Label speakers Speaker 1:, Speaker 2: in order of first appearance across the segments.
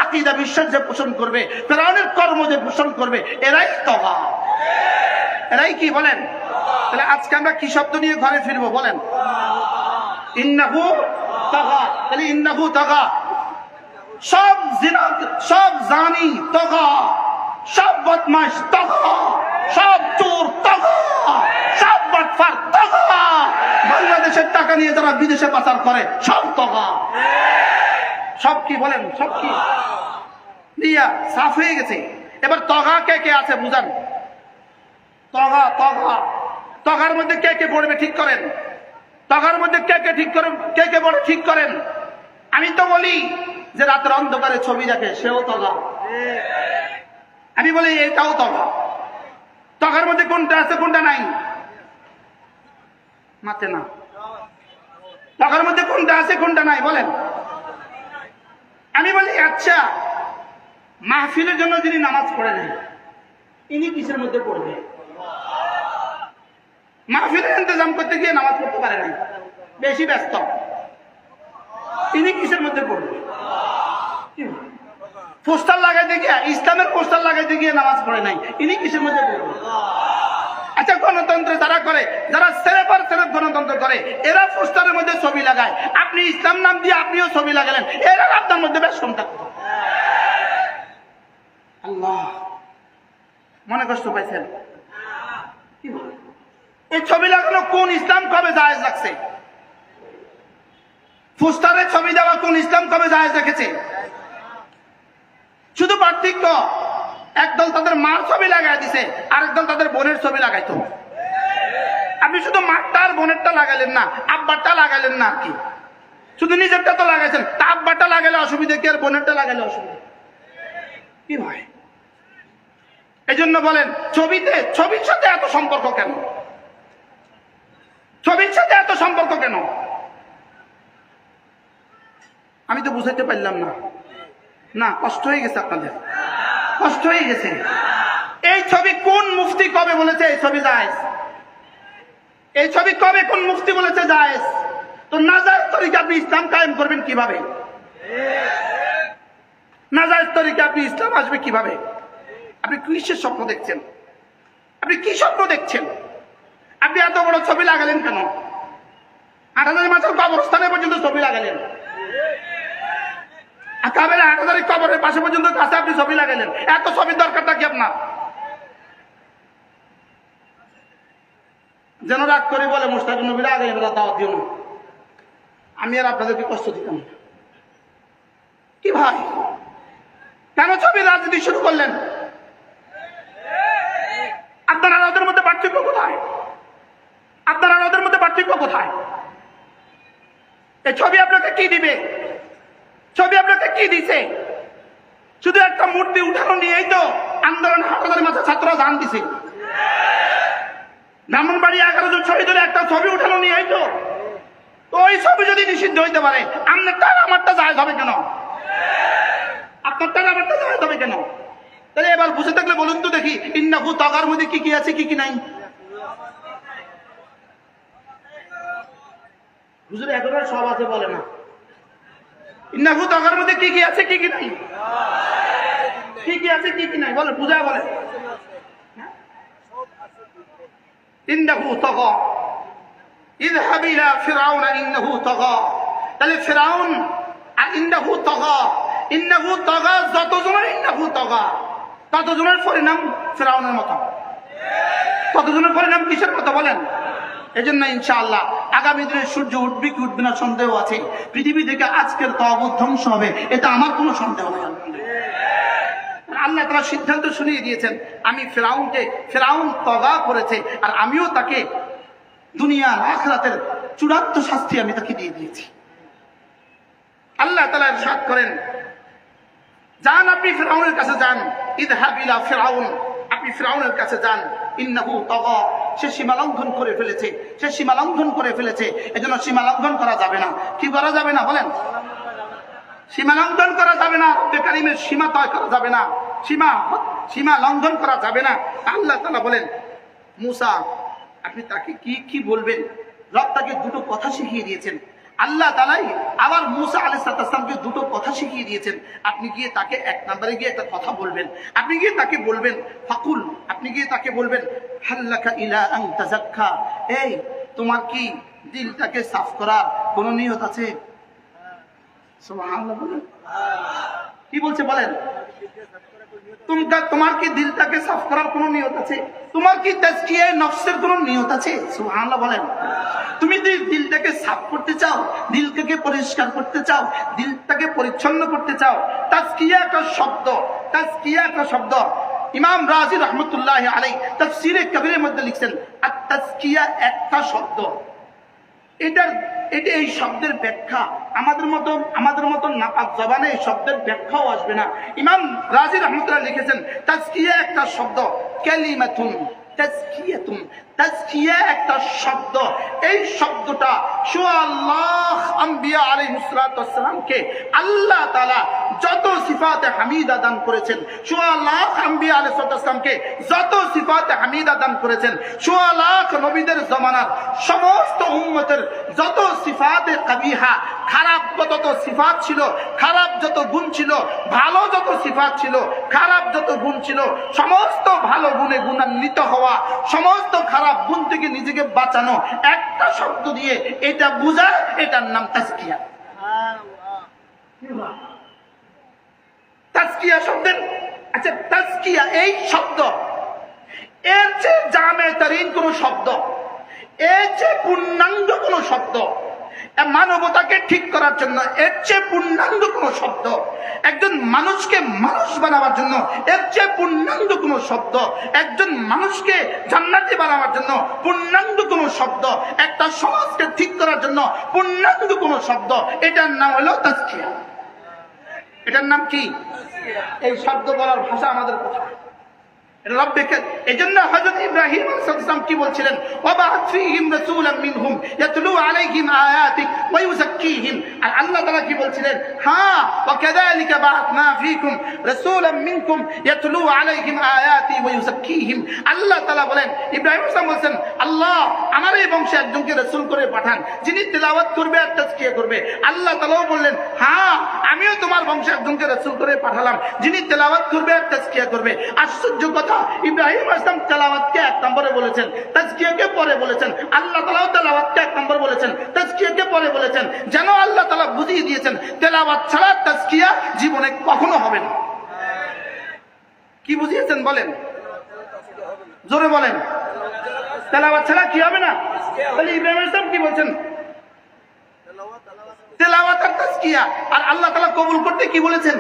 Speaker 1: আকীদা বিশ্বাস যে পোষণ করবে, ফিরআউনের কর্ম যে পোষণ করবে, এরাই তগা। এরাই কি বলেন? তাহলে আজকে আমরা কি শব্দ নিয়ে ঘরে ফিরবো বলেন? ইন্নাহু তগা। তাহলে ইন্নাহু তগা, সব জিনা, সব জানি তগা, সব বদমাশ তগা, সব চোর তগা, সব বাটপার তগা, বাংলাদেশের টাকা নিয়ে যারা বিদেশে পাচার করে সব তগা। সব কি বলেন? সব কি দিয়া সাফ হয়ে গেছে। এবার তগা কে কে আছে বুঝান। তগা তগা তগার মধ্যে কে কে পড়বে ঠিক করেন। তগার মধ্যে কে কে ঠিক করেন, কে কে পড়ে ঠিক করেন। আমি তো বলি যে রাতের অন্ধকারে ছবি দেখে সেও তগা। আমি বলি এটাও তগা। তগার মধ্যে কোনটা আছে কোনটা নাই মাতে না। তগার মধ্যে কোনটা আছে কোনটা নাই বলেন। আমি বলি আচ্ছা, মাহফিলের জন্য যিনি নামাজ পড়ে নেন ইনি কিসের মধ্যে পড়বে? মাহফিলের ইন্তজাম করতে গিয়ে নামাজ পড়তে পারে নাই, বেশি ব্যস্ত, ইনি কিসের মধ্যে পড়বে? পোস্টার লাগাইতে গিয়ে, ইসলামের পোস্টার লাগাইতে গিয়ে নামাজ পড়ে নাই, ইনি কিসের মধ্যে পড়বে? আচ্ছা, গণতন্ত্র যারা করে, যারা সেরেফার সেরেফ গণতন্ত্র করে, এরা পোস্টারের মধ্যে ছবি লাগায়, আপনি ইসলাম নাম দিয়ে আপনিও ছবি লাগালেন, এরা আপনার মধ্যে বেশ কম থাকতো। আল্লাহ, মনে কষ্ট পাইছেন? এই ছবি লাগানো কোন ইসলাম কবে জায়েজ রাখছে? পোস্টারে ছবি দেওয়া কোন ইসলাম কবে জায়েজ রেখেছে? শুধু পার্থক্য, একদল তাদের মার ছবি লাগাই দিছে, আরেকদল তাদের বোনের ছবি লাগাইতো। আপনি শুধু মারটা আর বোনেরটা লাগাইলেন না, আব্বারটা লাগাইলেন না, কি শুধু নিজেরটা তো লাগাইছেন, তা আব্বারটা লাগাইলে অসুবিধা কি, আর বোনেরটা লাগাইলে অসুবিধা কি ভাই? এই জন্য বলেন, ছবির সাথে এত সম্পর্ক কেন? ছবির সাথে এত সম্পর্ক কেন? আমি তো বুঝাইতে পারলাম না। না, কষ্ট হয়ে গেছে আপনাদের, কষ্ট হয়ে গেছে। এই ছবি কোন মুফতি কবে বলেছে এই ছবি জায়েজ? এই ছবি কবে কোন মুফতি বলেছে জায়েজ? তো নাজায়েজ তরিকে আপনি ইসলাম কায়েম করবেন কিভাবে? নাজায়েজ তরিকে আপনি ইসলাম আসবে কিভাবে? আপনি কিসের স্বপ্ন দেখছেন? আপনি কি স্বপ্ন দেখছেন? আপনি এত বড় ছবি লাগালেন কেন? ৮০০০ মাসের কবরস্থানে পর্যন্ত ছবি লাগালেন, কাবের ৮০০০ কবরের পাশে পর্যন্ত কাছে আপনি ছবি লাগালেন, এত ছবির দরকারটা কি আপনার? যেন রাগ করে বলে মুস্তাক নবীর আগে এবার দাওয়াত দিও না, আমি আর আপনাদেরকে কষ্ট দিতাম না। কি ভাই, কেন ছবির রাজনীতি শুরু করলেন? আপনার আর ওদের মধ্যে পার্থক্য কোথায়? আপনার আর ওদের মধ্যে পার্থক্য কোথায়? এই ছবি আপনাকে কি দিবে? ছবি আপনাকে কি দিছে? শুধু একটা মূর্তি উঠানো নিয়েই তো আন্দোলন হাটাজারির মাঝে ছাত্ররা জান দিছে। ব্রাহ্মণবাড়ি 11 জন শহীদ হলে একটা ছবি উঠানো নিয়েই তো। ওই ছবি যদি নিষিদ্ধ হইতে পারে, আপনারটা আমারটা জায়েজ হবে কেন? আপনারটা আমারটা জায়েজ হবে কেন? তাহলে এবার বুঝে থাকলে বলুন তো দেখি, ইন্নাহু তাগার মধ্যে কি কি আছে, কি কি নাই? হুজুর একেবারে সব আছে বলে না। ইন্নাহু তাগার মধ্যে কি কি আছে, কি কি নাই? কি কি আছে, কি কি নাই বলে, বুঝায় বলে। ইন্নাহু তাগা ইযহাব ইলা ফিরআউন ইন্নাহু তাগা। তাহলে ফিরআউন আর ইন্নাহু তাগা, ইন্নাহু তাগা যতজনের ইন্নাহু তাগা, ততজনের পরিণাম ফিরআউনের মতো। ততজনের পরিণাম কিসের মতো বলেন? এজন্য ইনশাআল্লাহ আগামী দিনে সূর্য উঠবে কি উঠবে না সন্দেহ আছে। পৃথিবী থেকে আজকের তাগুত ধ্বংস হবে, এটা আমার কোনো সন্দেহ নেই। আল্লাহ তাআলা সিদ্ধান্ত শুনিয়ে দিয়েছেন, আমি ফিরআউন তগা করেছে, আর আমিও তাকে দুনিয়ার আখিরাতের চূড়ান্ত শাস্তি আমি তাকে দিয়ে দিয়েছি। আল্লাহ তাআলা ইরশাদ করেন, যান আপনি ফিরআউনের কাছে যান, ইযহাব ইলা ফিরআউন, আপনি ফিরআউনের কাছে যান, ইন্নাহু তাগা, সে সীমা লঙ্ঘন করে ফেলেছে, সে সীমা লঙ্ঘন করে ফেলেছে। এজন্য সীমা লঙ্ঘন করা যাবে না। কি করা যাবে না বলেন? সীমা লঙ্ঘন করা যাবে না, রব্বে কারীমের সীমা তয় করা যাবে না, সীমা লঙ্ঘন করা যাবে না। আল্লাহ তাআলা বলেন, মুসা আপনি তাকে কি কি বলবেন? রব তাকে দুটো কথা শিখিয়ে দিয়েছেন। আল্লাহ তাআলাই আবার মুসা আলাইহিস সালামকে দুটো কথা শিখিয়ে দিয়েছেন। আপনি গিয়ে তাকে এক নম্বরে গিয়ে একটা কথা বলবেন, আপনি গিয়ে তাকে বলবেন ফাকুল, আপনি গিয়ে তাকে বলবেন হাল্লাকা ইলা আন তাযাক্কা, এই তোমার কি দিলটাকে সাফ করার কোনো নিয়ত আছে? সুবহানাল্লাহ বলেন। কি বলছে বলেন? তোমার কি দিলটাকে সাফ করার কোনো নিয়ত আছে? তোমার কি তাজকিয়ায়ে নফসের কোনো নিয়ত আছে? সুবহানাল্লাহ বলেন। তুমি দিলটাকে সাফ করতে চাও, দিলটাকে পরিষ্কার করতে চাও, দিলটাকে পরিচ্ছন্ন করতে চাও। তাজকিয়া একটা শব্দ, তাজকিয়া একটা শব্দ। ইমাম রাজি রহমতুল্লাহ আলাইহি তাফসীরে কবিরের মধ্যে লিখছেন আর তাজকিয়া একটা শব্দ। এটা এই শব্দের ব্যাখ্যা আমাদের মতো নাপাক জবানে এই শব্দের ব্যাখ্যাও আসবে না। ইমাম রাজি রহমতুল্লাহ লিখেছেন তাজকিয়া একটা শব্দ, কালিমাতুন তাজকিয়াতুন, তাজকিয়া একটা শব্দ। এই শব্দটা সুআল্লাহ আম্বিয়া আলাইহিস সালাতু ওয়াস সালামকে আল্লাহ তাআলা যত সিফাতে হামিদা দান করেছেন, সুআল্লাহ আম্বিয়া আলাইহিস সালাতু ওয়াস সালামকে যত সিফাতে হামিদা দান করেছেন, সুআল্লাহ নবীদের জামানার সমস্ত উম্মতের যত সিফাতে কাবিহা, খারাপ যত সিফাত ছিল, খারাপ যত গুণ ছিল, ভালো যত সিফাত ছিল, খারাপ যত গুণ ছিল, সমস্ত ভালো গুণে গুণান্বিত হওয়া, সমস্ত খারাপ গুণ থেকে নিজেকে বাঁচানো, একটা শব্দ দিয়ে এটা বোঝায়, এটার নাম তাজকিয়া। তাজকিয়া শব্দের, আচ্ছা তাজকিয়া এই শব্দ এর চেয়ে জামে তারিন কোন শব্দ, এর চেয়ে পূর্ণাঙ্গ কোন শব্দ, মানবতাকে ঠিক করার জন্য এর চেয়ে পূর্ণাঙ্গ কোন শব্দ, একজন মানুষকে মানুষ বানাবার জন্য এর চেয়ে পূর্ণাঙ্গ কোন শব্দ, একজন মানুষকে জান্নাতি বানাবার জন্য পূর্ণাঙ্গ কোন শব্দ, একটা সমাজকে ঠিক করার জন্য পূর্ণাঙ্গ কোন শব্দ, এটার নাম হলো তাজকিয়া। এটার নাম কি? এই শব্দ বলার ভাষা আমাদের কোথায়? এজন্য হযরত ইব্রাহিম আলাইহিস সালাম কি বলছিলেন? ওয়াবা'আথ ফীহিম রাসূলাম মিনহুম ইয়াতলু আলাইহিম আয়াতিক ওয়া ইউযাক্কিহিম। আর আল্লাহ তাআলা কি বলছিলেন? হ্যাঁ, ওয়া কাযালিকা বা'আথনা ফীকুম রাসূলাম মিনকুম ইয়াতলু আলাইহিম আয়াতি ওয়া ইউযাক্কিহিম। আল্লাহ তাআলা বলেন, ইব্রাহিম আলাইহিস সালাম বলেন, আল্লাহ আমার এই বংশে একজনকে রাসূল করে পাঠান যিনি তেলাওয়াত করবে আর তাজকিয়া করবে। আল্লাহ তাআলাও বললেন, হ্যাঁ আমিও তোমার বংশে একজনকে রাসূল করে পাঠালাম যিনি তেলাওয়াত করবে আর তাজকিয়া করবে। আশ্চর্য কথা, ইব্রাহিম আলাইহিস সালাম তেলাওয়াতকে এক নম্বরে বলেছেন, তাজকিয়াকে পরে বলেছেন। আল্লাহ তাআলাও তেলাওয়াতকে এক নম্বরে বলেছেন, তাজকিয়াকে পরে বলেছেন। যেন আল্লাহ তাআলা বুঝিয়ে দিয়েছেন তেলাওয়াত ছাড়া তাজকিয়া জীবনে কখনো হবে না। কি বুঝিয়েছেন বলেন? জোরে বলেন। তেলাওয়াত ছাড়া কি হবে না? তাহলে ইব্রাহিম আলাইহিস সালাম কি বলছেন? তেলাওয়াত আর তাজকিয়া। আর আল্লাহ তাআলা কবুল করতে কি বলেছেন?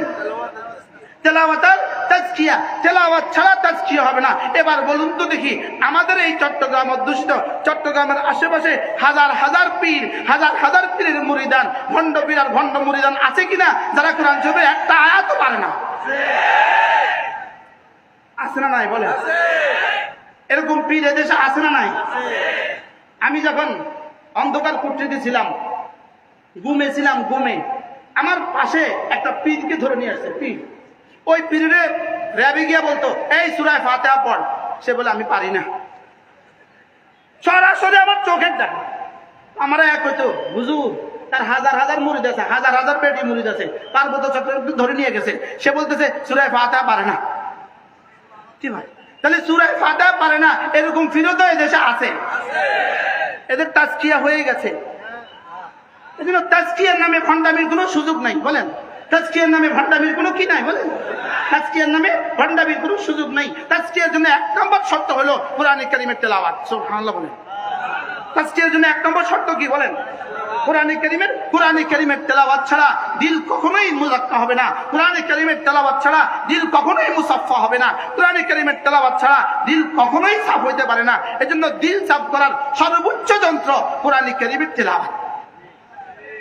Speaker 1: তেলাওয়াত আর তাজকিয়া। তেলাওয়াত ছাড়া তাজকিয়া হবে না। এবার বলুন তো দেখি, আমাদের এই চট্টগ্রাম অধ্যুষিত চট্টগ্রামের আশেপাশে হাজার হাজার পীর, হাজার হাজার পীরের মুরিদান, ভণ্ড পীর আর ভণ্ড মুরিদান আছে কিনা যারা কোরআন শরীফে একটা আয়াতও পারে না? আছে না নাই বলে? এরকম পীর এদেশে আছে না নাই? আমি যখন অন্ধকার কুঠরিতে ছিলাম, ঘুমে ছিলাম, ঘুমে আমার পাশে একটা পীরকে ধরে নিয়ে আসছে। পীর ওই পীরের র্যাবে গিয়া বলতো, এই সূরা ফাতিহা পড়। সে বলে আমি পারি না। সরাসরি আমার চোখের দেখা। আমরা এক হইতো, হুজুর তার হাজার হাজার মুরিদ আছে, হাজার হাজার বেটি মুরিদ আছে, পার্বত্য চট্টগ্রাম ধরে নিয়ে গেছে। সে বলতেছে সূরা ফাতিহা পারে না। কি ভাই, তাহলে সূরা ফাতিহা পারে না এরকম পীরও তো এদেশে আছে। এদের তাজকিয়া হয়ে গেছে। এজন্য তাজকিয়ার নামে ভণ্ডামির কোনো সুযোগ নাই। বলেন, তাজকিয়ার নামে ভণ্ডামির কোনো কি নাই? বলেন, তাজকিয়ার নামে ভণ্ডামির কোনো সুযোগ নাই। তাজকিয়ার জন্য এক নম্বর শর্ত হলো কোরআন কারীমের তেলাওয়াত। সুবহানাল্লাহ বলেন। তাজকিয়ার জন্য এক নম্বর শর্ত কি বলেন? কোরআন কারীমের তেলাওয়াত ছাড়া দিল কখনোই মুযাক্কা হবে না। কোরআন কারীমের তেলাওয়াত ছাড়া দিল কখনোই মুসাফফা হবে না। কোরআন কারীমের তেলাওয়াত ছাড়া দিল কখনোই সাফ হইতে পারে না। এজন্য দিল সাফ করার সর্বোচ্চ যন্ত্র কোরআন কারীমের তেলাওয়াত।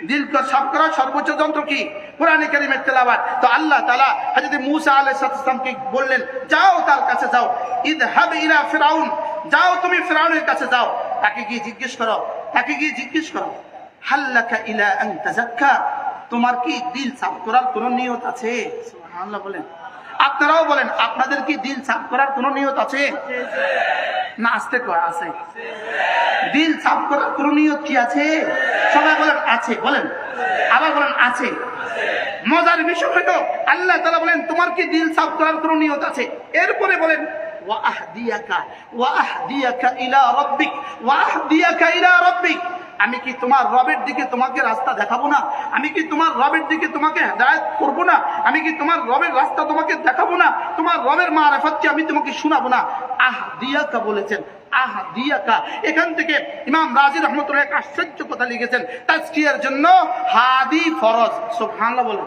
Speaker 1: দিল সাফ করার সর্বোচ্চ যন্ত্র কি? কোরআন কারীমের তেলাওয়াত। তো আল্লাহ তাআলা হযরত মূসা আলাইহিস সালামকে বললেন, যাও তার কাছে যাও, ইযহাব ইলা ফিরাউন, যাও তুমি ফিরাউনের কাছে যাও, তাকে গিয়ে জিজ্ঞেস করো, তাকে গিয়ে জিজ্ঞেস করো হাল্লাকা ইলা আন তাযাক্কা, তোমার কি দিল সাফ করার কোনো নিয়ত আছে? সুবহানাল্লাহ বলেন। আপনারাও বলেন, আপনাদের কি দিল সাফ করার কোনো নিয়ত আছে? না, আসতে কয় আছে। দিল সাফ করার কোনো নিয়ত কি আছে? সবাই বলেন আছে। বলেন, আবার বলেন আছে। মজার বিষয় হলো আল্লাহ তাআলা বলেন, তোমার কি দিল সাফ করার কোনো নিয়ত আছে? এরপরে বলেন ওয়াহদিয়াকা ইলা রাব্বিক, ওয়াহদিয়াকা ইলা রাব্বিক, আমি কি তোমার রবের দিকে তোমাকে রাস্তা দেখাবো না? আমি কি তোমার রবের দিকে তোমাকে হেদায়েত করবো না? আমি কি তোমার রবের রাস্তা তোমাকে দেখাবো না? তোমার রবের মারিফাত কি আমি তোমাকে শোনাবো না? আহদিয়াকা বলেছেন, আহদিয়াকা। এখান থেকে ইমাম রাজি রহমতুল্লাহ এক আশ্চর্য কথা লিখেছেন, তাজকিয়ার জন্য হাদি ফরজ। সুবহানাল্লাহ বলেন।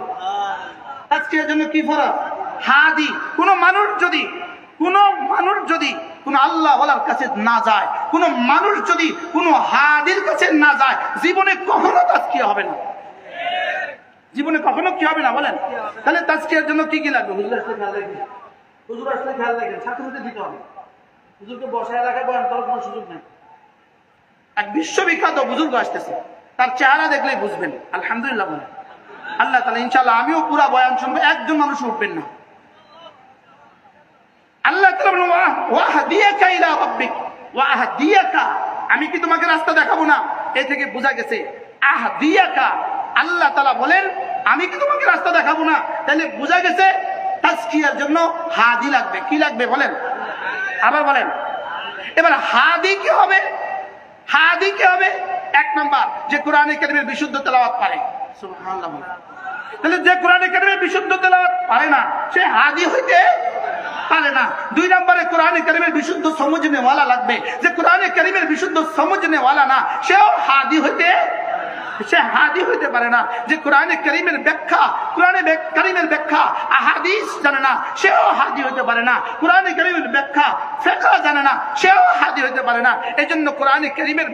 Speaker 1: তাজকিয়ার জন্য কি ফরজ? হাদি। কোন মানুষ যদি কোন আল্লাহ ওয়ালার কাছে না যায়, কোন মানুষ যদি কোন হাদির কাছে না যায়, জীবনে কখনো তাজকিয়া হবে না। জীবনে কখনো কি হবে না? বলেন। তাহলে তাজকিয়ার জন্য কি কি লাগবে? হুজুর আসলে খেয়াল রাখবেন, হুজুর আসলে খেয়াল রাখবেন, সাথে সাথে দিতে হবে। হুজুরকে বসায় রাখা বয়ান করার কোনো সুযোগ নেই। এক বিশ্ববিখ্যাত বুজুর্গ আসতেছে, তার চেহারা দেখলেই বুঝবেন। আলহামদুলিল্লাহ বলেন। আল্লাহ তাআলা ইনশাআল্লাহ, আমিও পুরা বয়ান শুনবো, একজন মানুষ উঠবেন না। আল্লাহ তাআলা বলেন ওয়াহদিয়াকা ইলা রাব্বিক, ওয়াহদিয়াকা, আমি কি তোমাকে রাস্তা দেখাবো না? এ থেকে বোঝা গেছে আহদিয়াকা, আল্লাহ তাআলা বলেন আমি কি তোমাকে রাস্তা দেখাবো না? তাহলে বোঝা গেছে তাজকিয়ার জন্য হাদি লাগবে। কি লাগবে? বলেন, আবার বলেন। এবার হাদি কি হবে? হাদি কি হবে? এক নাম্বার, যে কোরআনে কারীমের বিশুদ্ধ তেলাওয়াত পারে। সুবহানাল্লাহ। তাহলে যে কোরআনে কারীমের বিশুদ্ধ তেলাওয়াত পারে না, সে হাদি হইতে পারে না। দুই নম্বরে কোরআনে কারীমের বিশুদ্ধ সমঝনে ওয়ালা লাগবে। যে কোরআনে কারীমের বিশুদ্ধ সমঝনে ওয়ালা না, সেও হাদি হইতে পারে না। যে কোরআনে কারীমের ব্যাখ্যা, কোরআনে কারীমের ব্যাখ্যা আহাদিস জানে না, সেও হাদি হইতে পারে না। কোরআনে কারীমের ব্যাখ্যা ফিকহ জানে না, সেও হাদি হইতে পারে না। এজন্য কোরআনে কারীমের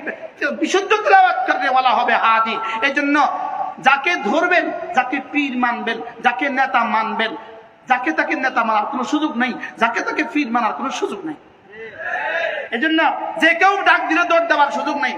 Speaker 1: বিশুদ্ধ তেলাওয়াত করতে ওয়ালা হবে হাদি। এজন্য যাকে ধরবেন, যাকে পীর মানবেন, যাকে নেতা মানবেন, যাকে তাকে নেতা মানার কোনো সুযোগ নেই, যাকে তাকে পীর মানার কোনো সুযোগ নেই। এজন্য যে কেউ ডাক দিলে দৌড় দেওয়ার সুযোগ নেই,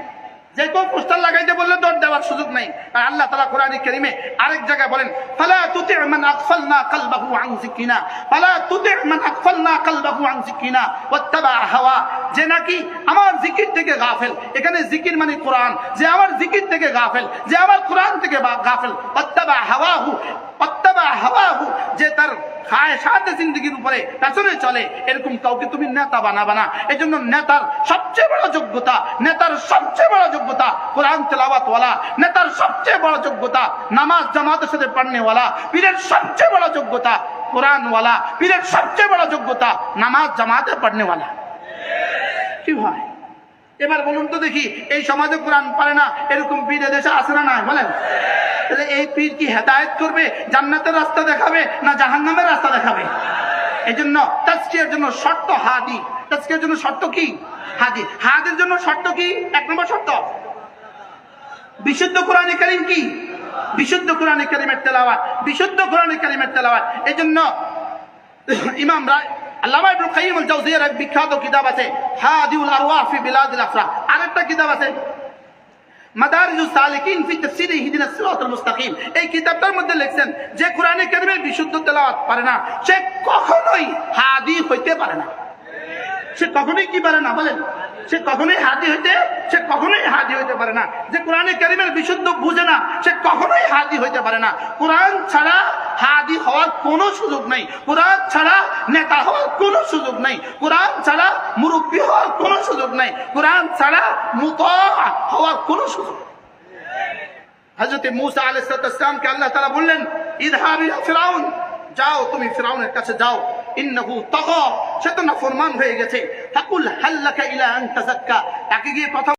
Speaker 1: যে কেউ পোস্টার লাগাইতে বললে দৌড় দেওয়ার সুযোগ নেই। আর আল্লাহ তাআলা কোরআনে কারীমে আরেক জায়গায় বলেন, ফালা তুতি মান আগফালনা কলবাহু আন যিকরিনা, ফালা তুতি মান আগফালনা কলবাহু আন যিকরিনা ওয়াত্তাবা হাওয়া, যে নাকি আমার জিকির থেকে গাফেল। এখানে জিকির মানে কোরআন। যে আমার জিকির থেকে গাফেল, যে আমার কোরআন থেকে গাফেল, ওয়াত্তাবা হাওয়াহু, ওয়াত্তাবা হাওয়াহু, যে তার খায়শাতে জিন্দেগির উপরে পেছনে চলে, এরকম কাউকে তুমি নেতা বানাবা না। এজন্য নেতার সবচেয়ে বড় যোগ্যতা, নেতার সবচেয়ে বড় যোগ্যতা কোরআন তেলাওয়াত ওয়ালা, নেতার সবচেয়ে বড় যোগ্যতা নামাজ জামাতের সাথে পড়নে ওয়ালা, পীরের সবচেয়ে বড় যোগ্যতা কোরআন ওয়ালা, পীরের সবচেয়ে বড় যোগ্যতা নামাজ জামাতে পড়নে ওয়ালা। কি হয়? এবার বলুন তো দেখি, এই সমাজে কোরআন পারে না এরকম পীর এদেশে আছে না নাই? বলেন। তাহলে এই পীর কি হেদায়েত করবে, জান্নাতের রাস্তা দেখাবে না জাহান্নামের রাস্তা দেখাবে? এজন্য তাজকিয়ার জন্য শর্ত হাদি। তাজকিয়ার জন্য শর্ত কি? হাদি। হাদির জন্য শর্ত কি? এক নম্বর শর্ত বিশুদ্ধ কোরআনে কারীম। কি? বিশুদ্ধ কোরআনে কারীমের তেলাওয়াত, বিশুদ্ধ কোরআনে কারীমের তেলাওয়াত। এজন্য ইমাম আল্লামা ইবনে কাইয়িম আল জাওজিয়ার এক বিখ্যাত কিতাব আছে হাদিউল আরওয়াহ ফি বিলাদিল আফরা। আরেকটা কিতাব আছে মাদারিজুস সালিকিন ফি তাফসীর ইহদিনাস সিরাতাল মুস্তাকিম। এই কিতাবটার মধ্যে লিখছেন, যে কোরআনে কারীমের বিশুদ্ধ তেলাওয়াত পারে না, সে কখনোই হাদি হইতে পারে না। সে কখনোই কি পারে না? বলেন। সে কখনোই হাদি হইতে পারে না। যে কোরআনে কারীমের বিশুদ্ধ বুঝে না, সে কখনোই হাদি হইতে পারে না। কোরআন ছাড়া হাদি হওয়ার কোনো সুযোগ নেই, কোরআন ছাড়া নেতা হওয়ার কোনো সুযোগ নেই, কোরআন ছাড়া মুরব্বী হওয়ার কোনো সুযোগ নেই, কোরআন ছাড়া মুতা হওয়ার কোনো সুযোগ নেই। হযরত মূসা আলাইহিস সালামকে আল্লাহ তাআলা বললেন, ইযহাব ইলা ফিরাউন, যাও তুমি ফিরাউনের কাছে যাও, ইন্নাহু তাগা, সে তো নাফরমান হয়ে গেছে। ফাকুল হাল লাকা ইলা আন তাযাক্কা, তাকে গিয়ে কথা